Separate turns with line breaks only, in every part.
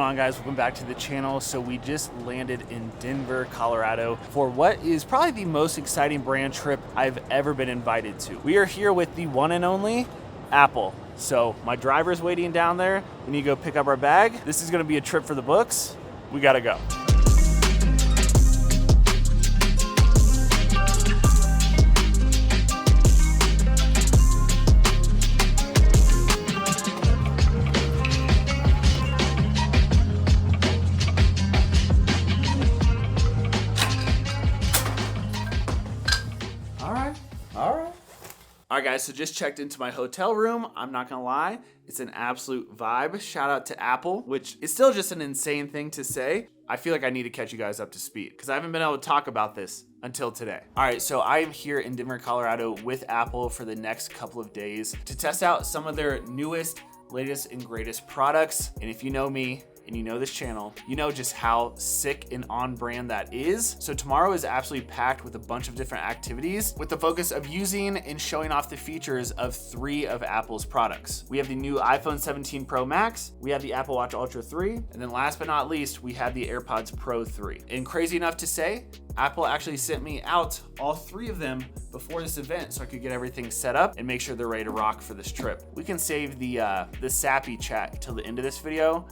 on, guys? Welcome back to the channel. So we just landed in Denver, Colorado for what is probably the most exciting brand trip I've ever been invited to. We are here with the one and only Apple. So my driver's waiting down there. We need to go pick up our bag. This is gonna be a trip for the books. We gotta go. All right, guys, so just checked into my hotel room. I'm not gonna lie, it's an absolute vibe. Shout out to Apple, which is still just an insane thing to say. I feel like I need to catch you guys up to speed because I haven't been able to talk about this until today. All right, so I am here in Denver, Colorado with Apple for the next couple of days to test out some of their newest, latest, and greatest products. And if you know me, and you know this channel, you know just how sick and on brand that is. So tomorrow is absolutely packed with a bunch of different activities with the focus of using and showing off the features of 3 of Apple's products. We have the new iPhone 17 Pro Max, we have the Apple Watch Ultra 3, and then last but not least, we have the AirPods Pro 3. And crazy enough to say, Apple actually sent me out all 3 of them before this event so I could get everything set up and make sure they're ready to rock for this trip. We can save the sappy chat till the end of this video,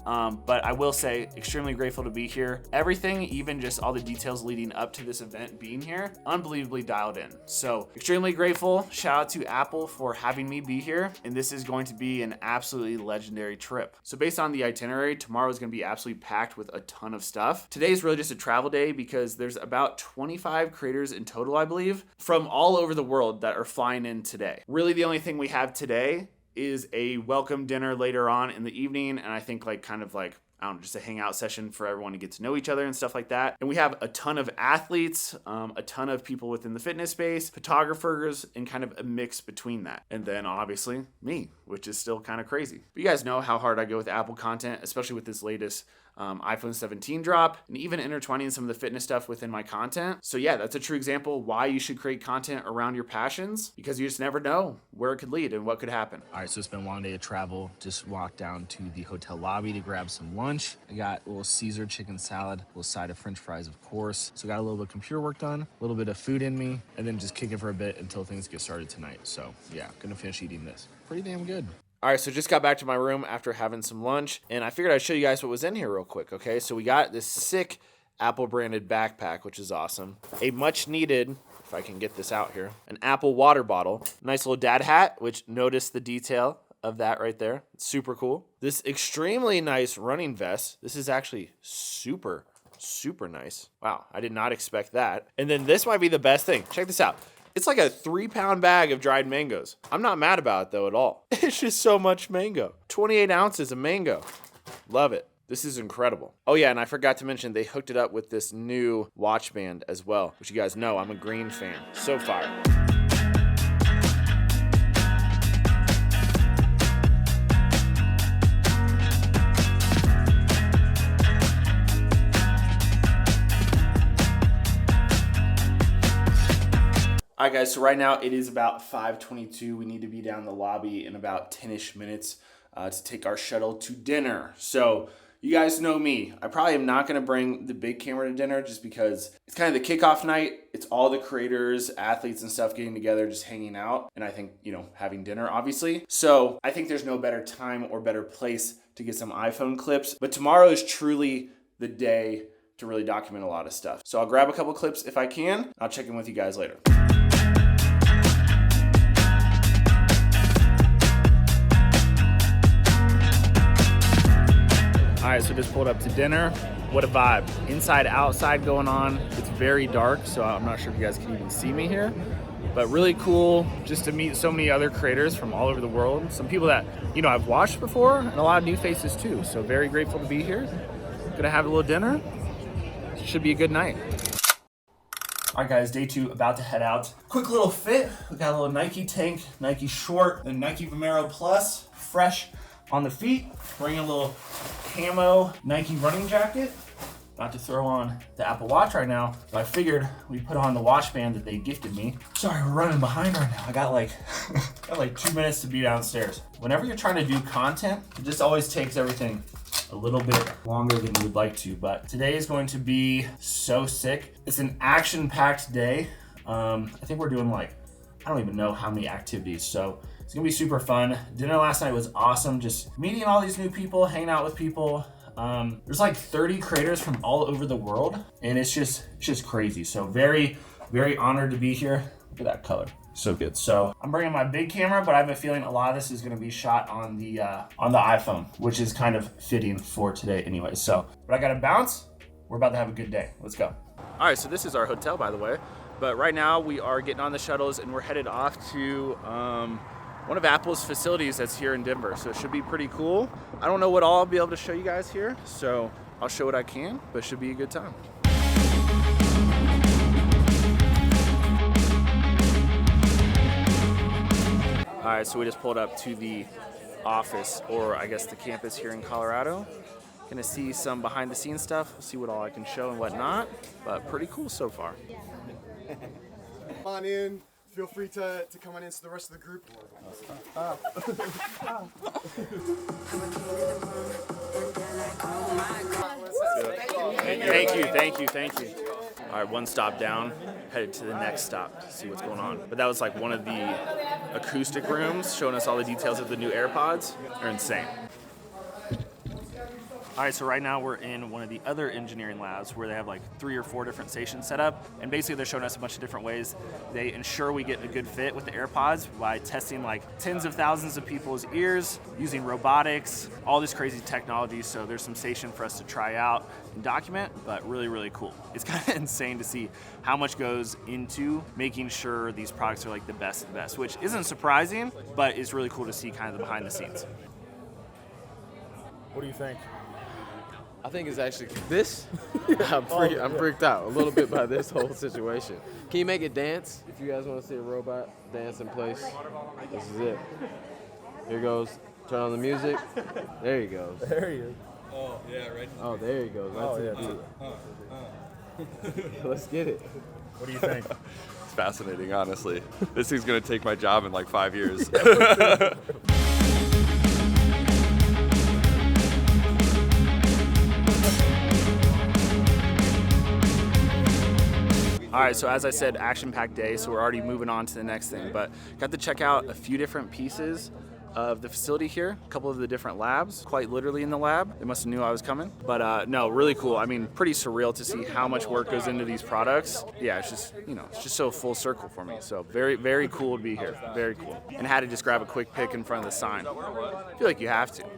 but I will say extremely grateful to be here. Everything, even just all the details leading up to this event being here, unbelievably dialed in. So extremely grateful. Shout out to Apple for having me be here. And this is going to be an absolutely legendary trip. So based on the itinerary, tomorrow is going to be absolutely packed with a ton of stuff. Today is really just a travel day because there's about 25 creators in total, I believe, from all over the world that are flying in today. Really the only thing we have today is a welcome dinner later on in the evening. And I think I don't know, just a hangout session for everyone to get to know each other and stuff like that. And we have a ton of athletes, a ton of people within the fitness space, photographers, and kind of a mix between that. And then obviously me, which is still kind of crazy. But you guys know how hard I go with Apple content, especially with this latest iPhone 17 drop, and even intertwining some of the fitness stuff within my content. So yeah, that's a true example why you should create content around your passions, because you just never know where it could lead and what could happen.
All right, so it's been a long day of travel. Just walked down to the hotel lobby to grab some lunch. I got a little Caesar chicken salad, a little side of French fries, of course. So got a little bit of computer work done, a little bit of food in me, and then just kicking for a bit until things get started tonight. So yeah, gonna finish eating this. Pretty damn good.
All right, so just got back to my room after having some lunch, and I figured I'd show you guys what was in here real quick, okay? So we got this sick Apple branded backpack, which is awesome. A much needed, if I can get this out here, an Apple water bottle. Nice little dad hat, which notice the detail of that right there. It's super cool. This extremely nice running vest. This is actually super nice. Wow, I did not expect that. And then this might be the best thing. Check this out. It's like a 3-pound bag of dried mangoes. I'm not mad about it though at all. It's just so much mango. 28 ounces of mango. Love it. This is incredible. Oh yeah, and I forgot to mention they hooked it up with this new watch band as well, which you guys know I'm a green fan. So fire. All right, guys, so right now it is about 5:22. We need to be down in the lobby in about 10-ish minutes to take our shuttle to dinner. So you guys know me. I probably am not going to bring the big camera to dinner just because it's kind of the kickoff night. It's all the creators, athletes, and stuff getting together, just hanging out. And I think, having dinner, obviously. So I think there's no better time or better place to get some iPhone clips. But tomorrow is truly the day to really document a lot of stuff. So I'll grab a couple clips if I can. I'll check in with you guys later. All right, so just pulled up to dinner. What a vibe. Inside, outside going on. It's very dark, so I'm not sure if you guys can even see me here, but really cool just to meet so many other creators from all over the world. Some people that, I've watched before, and a lot of new faces too. So very grateful to be here. Gonna have a little dinner. Should be a good night. All right, guys, day 2, about to head out. Quick little fit. We got a little Nike tank, Nike short, then Nike Vomero Plus, fresh on the feet. Wearing a little camo Nike running jacket. About to throw on the Apple Watch right now, but I figured we put on the watch band that they gifted me. Sorry, we're running behind right now. I got like 2 minutes to be downstairs. Whenever you're trying to do content, it just always takes everything a little bit longer than you would like to, but today is going to be so sick. It's an action-packed day. I think we're doing like, I don't even know how many activities, so it's gonna be super fun. Dinner last night was awesome, just meeting all these new people, hanging out with people. There's like 30 creators from all over the world, and it's just crazy. So very, very honored to be here. Look at that color. So good. So I'm bringing my big camera, but I have a feeling a lot of this is going to be shot on the iPhone, which is kind of fitting for today anyway. So, but I got to bounce. We're about to have a good day. Let's go. All right, so this is our hotel, by the way. But right now we are getting on the shuttles and we're headed off to one of Apple's facilities that's here in Denver. So it should be pretty cool. I don't know what all I'll be able to show you guys here, so I'll show what I can, but it should be a good time. All right, so we just pulled up to the office, or I guess the campus here in Colorado. Gonna see some behind the scenes stuff, see what all I can show and whatnot, but pretty cool so far.
Come on in. Feel free to come on in to the rest of the group.
Thank you. All right, one stop down, headed to the next stop to see what's going on. But that was like one of the acoustic rooms showing us all the details of the new AirPods. They're insane. All right, so right now we're in one of the other engineering labs where they have like 3 or 4 different stations set up. And basically they're showing us a bunch of different ways they ensure we get a good fit with the AirPods by testing like tens of thousands of people's ears, using robotics, all this crazy technology. So there's some station for us to try out and document, but really, really cool. It's kind of insane to see how much goes into making sure these products are like the best of the best, which isn't surprising, but it's really cool to see kind of the behind the scenes. What do you think?
I think it's actually this. I'm freaked out a little bit by this whole situation. Can you make it dance? If you guys want to see a robot dance in place, this is it. Here goes. Turn on the music. There he goes.
There he is.
Oh yeah, right. Oh, there he goes. That's Let's get it.
What do you think?
It's fascinating, honestly. This thing's gonna take my job in like 5 years.
All right, so as I said, action-packed day, so we're already moving on to the next thing, but got to check out a few different pieces of the facility here, a couple of the different labs, quite literally in the lab. They must have knew I was coming, but no, really cool. I mean, pretty surreal to see how much work goes into these products. Yeah, it's just, you know, it's just so full circle for me. So very, very cool to be here, very cool. And had to just grab a quick pic in front of the sign. I feel like you have to.
Do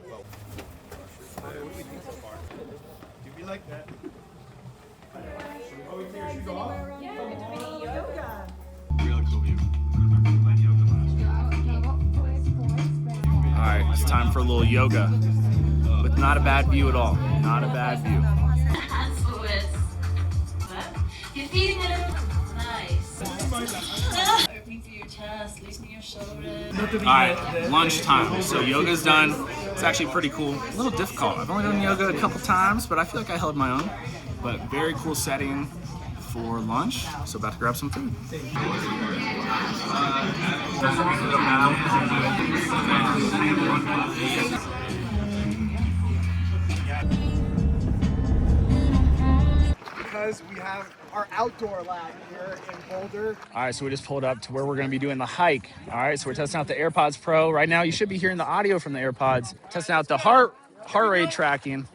we like that?
All right, it's time for a little yoga, with not a bad view at all. Not a bad view.
You're feeding it up. Nice. Opening through your chest, loosening your shoulders.
All right, lunchtime. So yoga's done. It's actually pretty cool. A little difficult. I've only done yoga a couple times, but I feel like I held my own. But very cool setting for lunch. So about to grab some food.
Because we have our outdoor lab here in Boulder.
All right, so we just pulled up to where we're gonna be doing the hike. All right, so we're testing out the AirPods Pro. Right now, you should be hearing the audio from the AirPods. Testing out the heart rate tracking.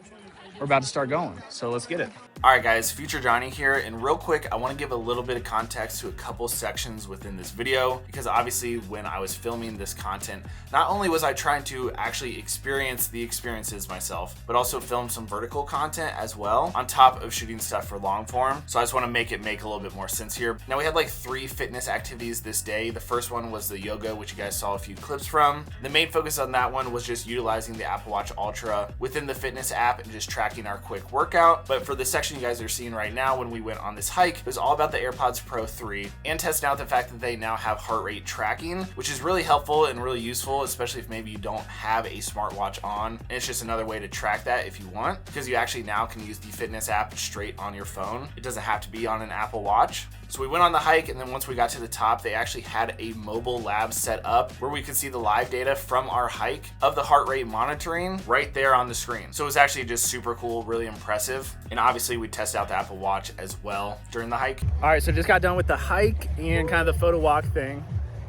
We're about to start going, so let's get it. All right guys, Future Johnny here, and real quick, I wanna give a little bit of context to a couple sections within this video, because obviously when I was filming this content, not only was I trying to actually experience the experiences myself, but also film some vertical content as well, on top of shooting stuff for long form. So I just wanna make a little bit more sense here. Now we had like 3 fitness activities this day. The first one was the yoga, which you guys saw a few clips from. The main focus on that one was just utilizing the Apple Watch Ultra within the fitness app and just tracking our quick workout. But for the section you guys are seeing right now, when we went on this hike, it was all about the AirPods Pro 3 and testing out the fact that they now have heart rate tracking, which is really helpful and really useful, especially if maybe you don't have a smartwatch on. And it's just another way to track that if you want, because you actually now can use the fitness app straight on your phone. It doesn't have to be on an Apple Watch. So we went on the hike, and then once we got to the top, they actually had a mobile lab set up where we could see the live data from our hike of the heart rate monitoring right there on the screen. So it was actually just super cool, really impressive. And obviously we tested out the Apple Watch as well during the hike. All right, so just got done with the hike and kind of the photo walk thing.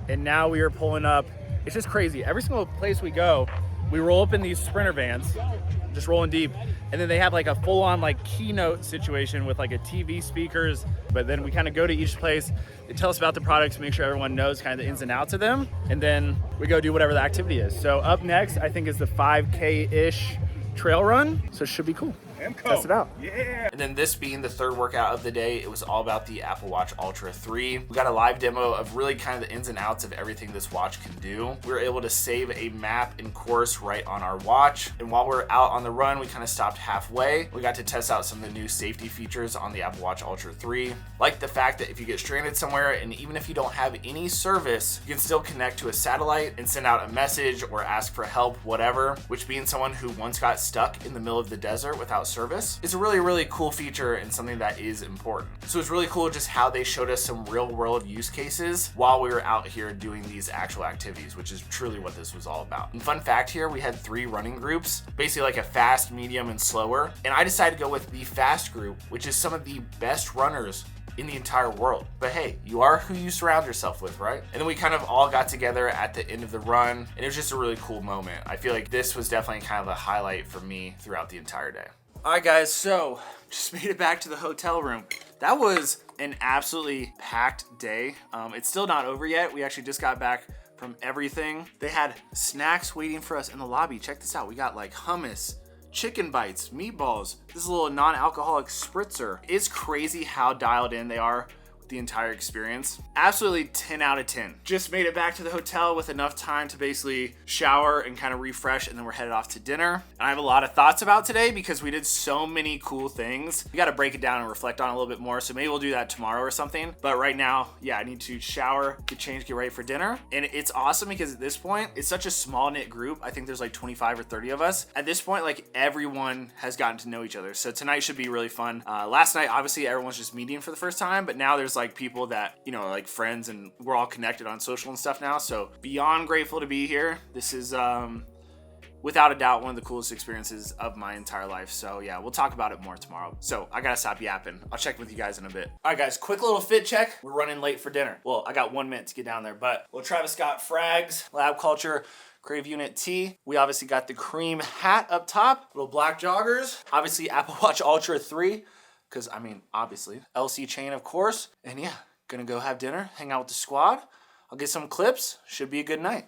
And now we are pulling up. It's just crazy. Every single place we go, we roll up in these Sprinter vans, just rolling deep. And then they have like a full on like keynote situation with like a TV speakers. But then we kind of go to each place, they tell us about the products, make sure everyone knows kind of the ins and outs of them. And then we go do whatever the activity is. So up next, I think is the 5K-ish trail run. So it should be cool. Test it out. Yeah. And then this being the third workout of the day, it was all about the Apple Watch Ultra 3. We got a live demo of really kind of the ins and outs of everything this watch can do. We were able to save a map and course right on our watch. And while we're out on the run, we kind of stopped halfway. We got to test out some of the new safety features on the Apple Watch Ultra 3. Like the fact that if you get stranded somewhere and even if you don't have any service, you can still connect to a satellite and send out a message or ask for help, whatever, which being someone who once got stuck in the middle of the desert without service is a really, really cool feature and something that is important. So it's really cool just how they showed us some real world use cases while we were out here doing these actual activities, which is truly what this was all about. And fun fact here, we had 3 running groups, basically like a fast, medium, and slower. And I decided to go with the fast group, which is some of the best runners in the entire world. But hey, you are who you surround yourself with, right? And then we kind of all got together at the end of the run, and it was just a really cool moment. I feel like this was definitely kind of a highlight for me throughout the entire day. All right, guys, so just made it back to the hotel room. That was an absolutely packed day. It's still not over yet. We actually just got back from everything. They had snacks waiting for us in the lobby. Check this out. We got like hummus, chicken bites, meatballs. This is a little non-alcoholic spritzer. It's crazy how dialed in they are with the entire experience. Absolutely 10 out of 10. Just made it back to the hotel with enough time to basically shower and kind of refresh, and then we're headed off to dinner. And I have a lot of thoughts about today because we did so many cool things. We got to break it down and reflect on it a little bit more, so maybe we'll do that tomorrow or something. But right now, yeah, I need to shower, get changed, get ready for dinner. And it's awesome because at this point, it's such a small knit group. I think there's like 25 or 30 of us. At this point, like everyone has gotten to know each other. So tonight should be really fun. Last night, obviously everyone's just meeting for the first time, but now there's like people that, you know, like friends, and we're all connected on social and stuff now. So beyond grateful to be here. This is without a doubt one of the coolest experiences of my entire life. So yeah, we'll talk about it more tomorrow. So I gotta stop yapping. I'll check with you guys in a bit. All right, guys, quick little fit check. We're running late for dinner. Well, I got 1 minute to get down there, but little Travis Scott Frags, Lab Culture, Crave Unit T. We obviously got the cream hat up top, little black joggers, obviously Apple Watch Ultra 3, because I mean, obviously, LC chain, of course. And yeah, gonna go have dinner, hang out with the squad. I'll get some clips. Should be a good night.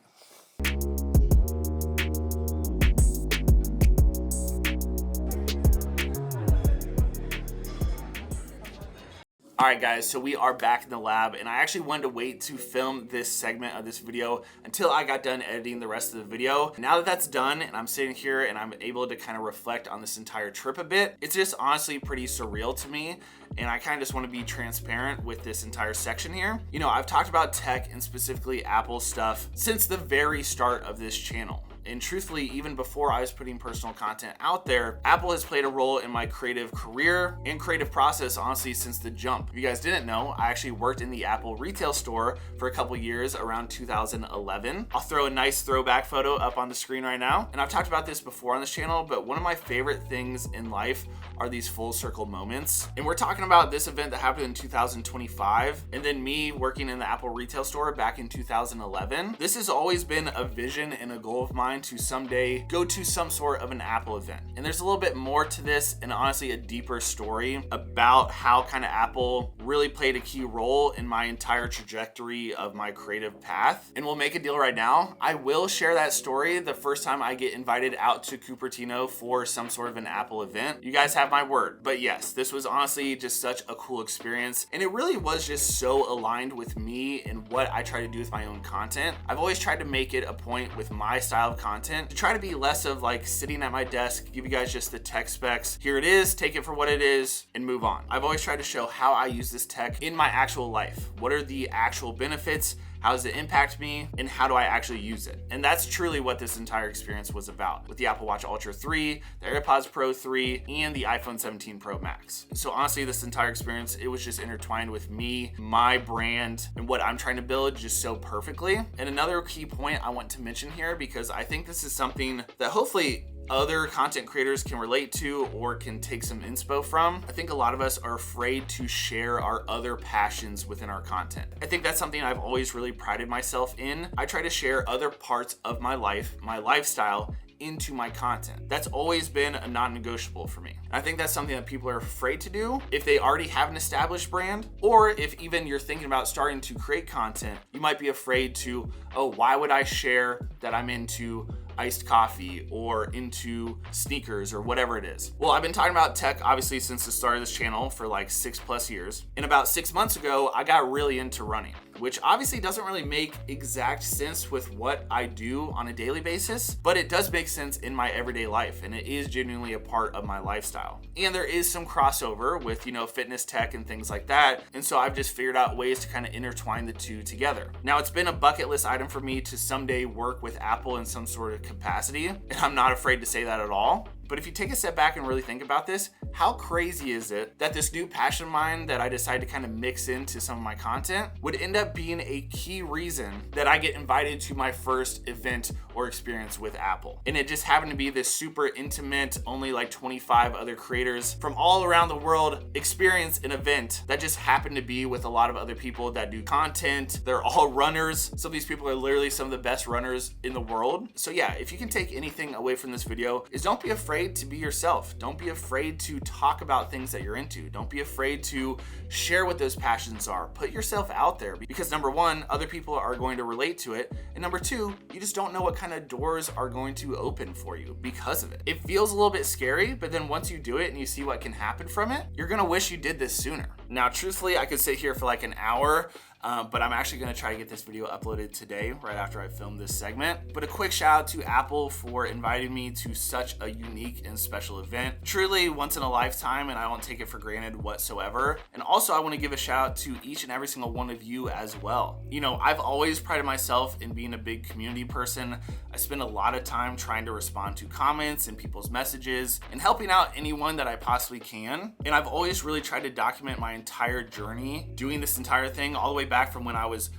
All right, guys, so we are back in the lab, and I actually wanted to wait to film this segment of this video until I got done editing the rest of the video. Now that that's done and I'm sitting here and I'm able to kind of reflect on this entire trip a bit, it's just honestly pretty surreal to me. And I kind of just want to be transparent with this entire section here. You know, I've talked about tech and specifically Apple stuff since the very start of this channel. And truthfully, even before I was putting personal content out there, Apple has played a role in my creative career and creative process, honestly, since the jump. If you guys didn't know, I actually worked in the Apple retail store for a couple years around 2011. I'll throw a nice throwback photo up on the screen right now. And I've talked about this before on this channel, but one of my favorite things in life are these full circle moments. And we're talking about this event that happened in 2025, and then me working in the Apple retail store back in 2011. This has always been a vision and a goal of mine to someday go to some sort of an Apple event. And there's a little bit more to this, and honestly a deeper story about how kind of Apple really played a key role in my entire trajectory of my creative path. And we'll make a deal right now. I will share that story the first time I get invited out to Cupertino for some sort of an Apple event. You guys have my word. But yes, this was honestly just such a cool experience, and it really was just so aligned with me and what I try to do with my own content. I've always tried to make it a point with my style of content to try to be less of like sitting at my desk, give you guys just the tech specs. Here it is, take it for what it is, and move on. I've always tried to show how I use this tech in my actual life. What are the actual benefits? how does it impact me, and how do I actually use it? And that's truly what this entire experience was about with the Apple Watch Ultra 3, the AirPods Pro 3, and the iPhone 17 Pro Max. So honestly, this entire experience, it was just intertwined with me, my brand, and what I'm trying to build just so perfectly. And another key point I want to mention here, because I think this is something that hopefully other content creators can relate to or can take some inspo from. I think a lot of us are afraid to share our other passions within our content. I think that's something I've always really prided myself in. I try to share other parts of my life, my lifestyle, into my content. That's always been a non-negotiable for me. I think that's something that people are afraid to do if they already have an established brand, or if even you're thinking about starting to create content, you might be afraid to, oh, why would I share that I'm into iced coffee or into sneakers or whatever it is? Well, I've been talking about tech obviously since the start of this channel for like 6+ years. And about 6 months ago, I got really into running, which obviously doesn't really make exact sense with what I do on a daily basis, but it does make sense in my everyday life, and it is genuinely a part of my lifestyle. And there is some crossover with, fitness tech and things like that. And so I've just figured out ways to kind of intertwine the two together. Now, it's been a bucket list item for me to someday work with Apple in some sort of capacity, and I'm not afraid to say that at all. But if you take a step back and really think about this, how crazy is it that this new passion of mine that I decided to kind of mix into some of my content would end up being a key reason that I get invited to my first event or experience with Apple? And it just happened to be this super intimate, only like 25 other creators from all around the world experience an event that just happened to be with a lot of other people that do content. They're all runners. Some of these people are literally some of the best runners in the world. So yeah, if you can take anything away from this video, is don't be afraid to be yourself. Don't be afraid to talk about things that you're into. Don't be afraid to share what those passions are. Put yourself out there, because number one, other people are going to relate to it. And number two, you just don't know what kind of doors are going to open for you because of it. It feels a little bit scary, but then once you do it and you see what can happen from it, you're gonna wish you did this sooner. Now, truthfully, I could sit here for like an hour, but I'm actually gonna try to get this video uploaded today, right after I film this segment. But a quick shout out to Apple for inviting me to such a unique and special event. Truly once in a lifetime, and I won't take it for granted whatsoever. And also I wanna give a shout out to each and every single one of you as well. I've always prided myself in being a big community person. I spend a lot of time trying to respond to comments and people's messages and helping out anyone that I possibly can. And I've always really tried to document my entire journey doing this entire thing, all the way back from when I was,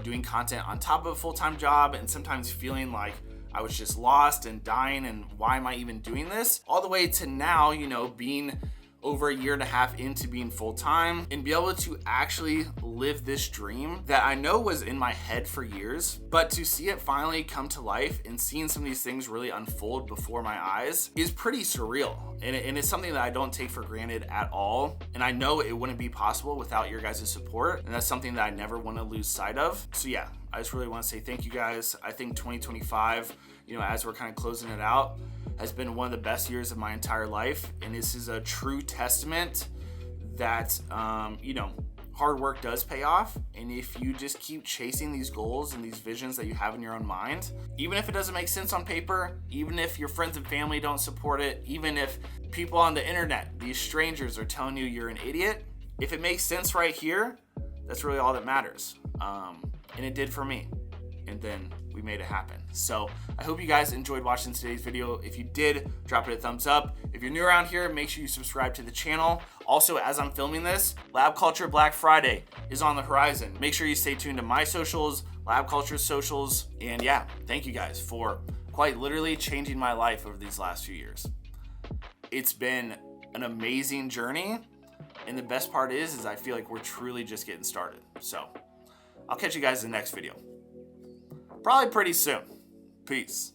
doing content on top of a full-time job and sometimes feeling like I was just lost and dying and why am I even doing this? All the way to now, being over a year and a half into being full-time and be able to actually live this dream that I know was in my head for years, but to see it finally come to life and seeing some of these things really unfold before my eyes is pretty surreal. And it's something that I don't take for granted at all. And I know it wouldn't be possible without your guys' support. And that's something that I never want to lose sight of. So yeah, I just really want to say thank you guys. I think 2025, as we're kind of closing it out, has been one of the best years of my entire life. And this is a true testament that, hard work does pay off. And if you just keep chasing these goals and these visions that you have in your own mind, even if it doesn't make sense on paper, even if your friends and family don't support it, even if people on the internet, these strangers, are telling you you're an idiot, if it makes sense right here, that's really all that matters. And it did for me. And then we made it happen. So I hope you guys enjoyed watching today's video. If you did, drop it a thumbs up. If you're new around here, make sure you subscribe to the channel. Also, as I'm filming this, Lab Culture Black Friday is on the horizon. Make sure you stay tuned to my socials, Lab Culture's socials. And yeah, thank you guys for quite literally changing my life over these last few years. It's been an amazing journey. And the best part is I feel like we're truly just getting started. So I'll catch you guys in the next video. Probably pretty soon. Peace.